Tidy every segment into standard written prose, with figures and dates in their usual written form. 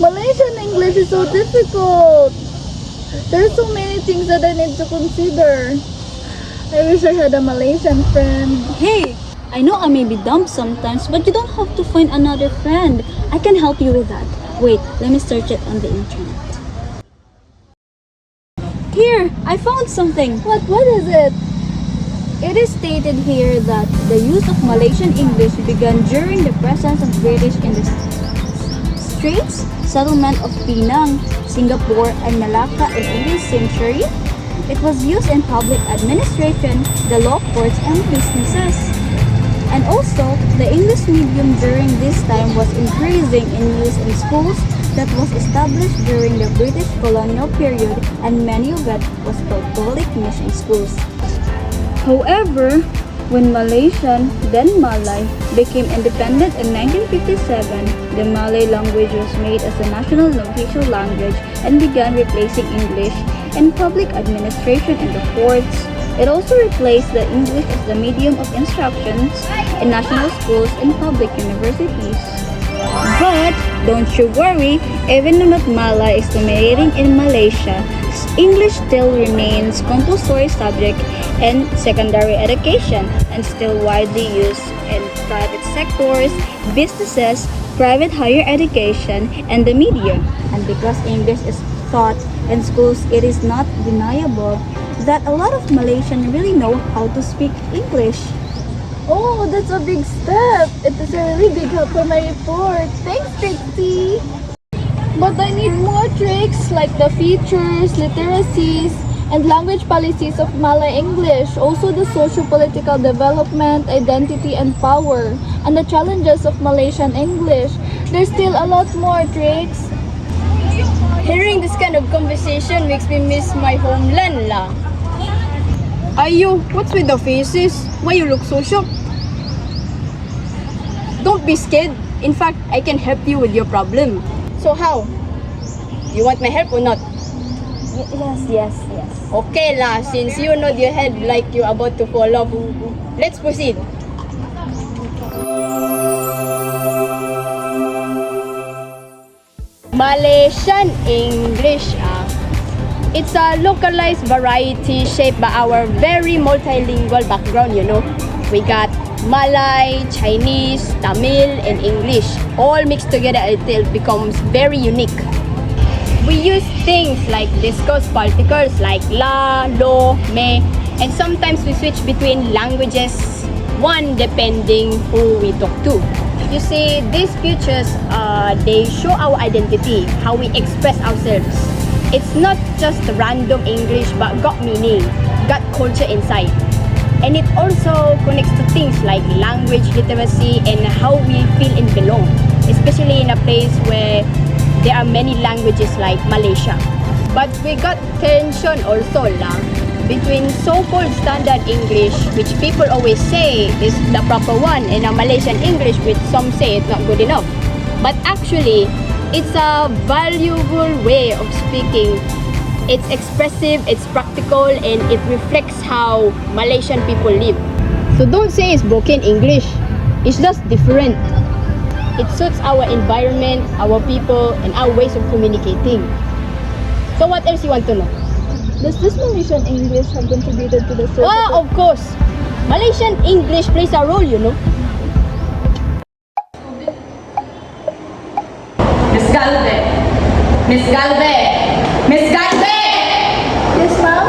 Malaysian English is so difficult. There are so many things that I need to consider. I wish I had a Malaysian friend. Hey, I know I may be dumb sometimes, but you don't have to find another friend. I can help you with that. Wait, let me search it on the internet. Here, I found something. What is it? It is stated here that the use of Malaysian English began during the presence of British in the Straits settlement of Penang, Singapore, and Malacca in 18th century. It was used in public administration, the law courts, and businesses. And also, the English medium during this time was increasing in use in schools that was established during the British colonial period, and many of it was Catholic mission schools. However, when Malaysian, then Malay, became independent in 1957, the Malay language was made as a national official language and began replacing English in public administration in the courts. It also replaced the English as the medium of instructions in national schools and public universities. But don't you worry, even though not Malay is dominating in Malaysia, English still remains compulsory subject in secondary education and still widely used in private sectors, businesses, private higher education, and the media. And because English is taught in schools, it is not deniable that a lot of Malaysians really know how to speak English. Oh, that's a big step. It is a really big help for my report. Thanks, Trixie. But I need more tricks like the features, literacies, and language policies of Malay English. Also the sociopolitical development, identity, and power, and the challenges of Malaysian English. There's still a lot more tricks. Hearing this kind of conversation makes me miss my homeland lah. Ayo, what's with the faces? Why you look so shocked? Don't be scared. In fact, I can help you with your problem. So how? You want my help or not? Yes. Okay lah, since you nod your head like you're about to fall off, let's proceed. Malaysian English. It's a localized variety shaped by our very multilingual background, you know. We got Malay, Chinese, Tamil, and English. All mixed together until it becomes very unique. We use things like discourse particles like la, lo, me, and sometimes we switch between languages, one depending who we talk to. You see, these features, they show our identity, how we express ourselves. It's not just random English but got meaning, got culture inside. And it also connects to things like language literacy and how we feel and belong, especially in a place where there are many languages like Malaysia. But we got tension also lah between so-called standard English, which people always say is the proper one, and a Malaysian English, which some say it's not good enough. But actually, it's a valuable way of speaking. It's expressive, it's practical, and it reflects how Malaysian people live. So don't say it's broken English. It's just different. It suits our environment, our people, and our ways of communicating. So what else you want to know? Does this Malaysian English have contributed to the social? Oh, of course. Malaysian English plays a role, you know. Miss Galve! Miss Galve! Miss Galve! Yes, ma'am?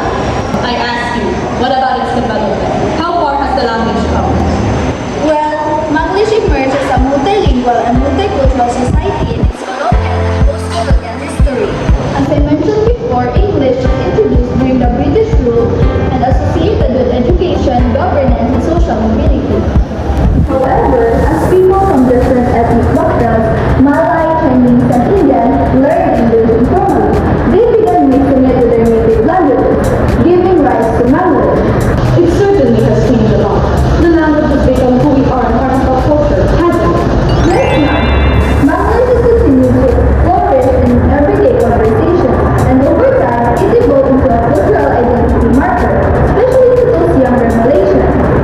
I ask you, what about its development? How far has the language come? Well, Manglish emerged as a multilingual and multicultural society in its colonial and post-colonial history. As I mentioned before, English was introduced during the British rule and associated with education, governance, and social mobility. However, as people from different ethnic backgrounds, Malay, Chinese, and Indian, learned English informally, they began mixing it with their native languages, giving rise to Manglish. It certainly has changed a lot. The language has become who we are and part of our culture, hasn't it? Yes, ma'am. Manglish has continued to flourish in everyday conversation, and over time, it evolved into a cultural identity marker, especially to those younger Malaysians.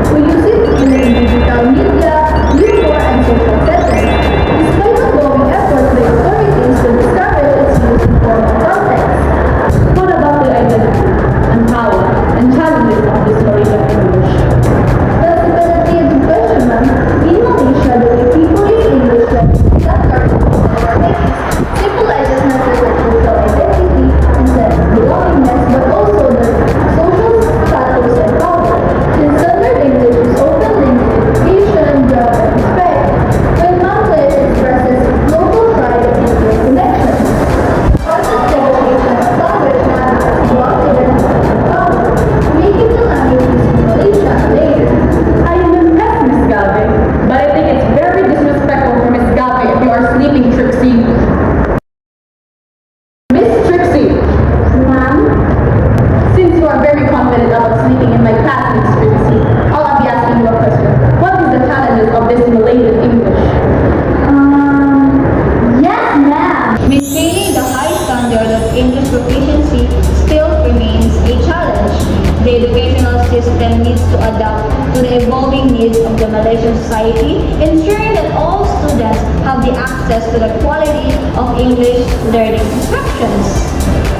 in society, ensuring that all students have the access to the quality of English learning instructions.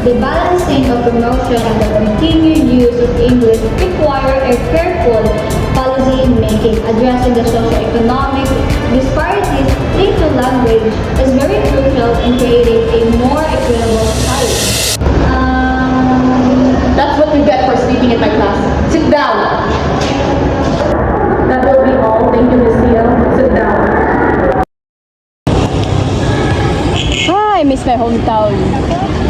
The balancing of promotion and the continued use of English require a careful policy making. Addressing the socioeconomic disparities linked to language is very crucial in creating a more equitable society. That's what you get for sleeping in my class. Sit down. That will be all. Thank you, Miss Sia. Sit down. I miss my hometown.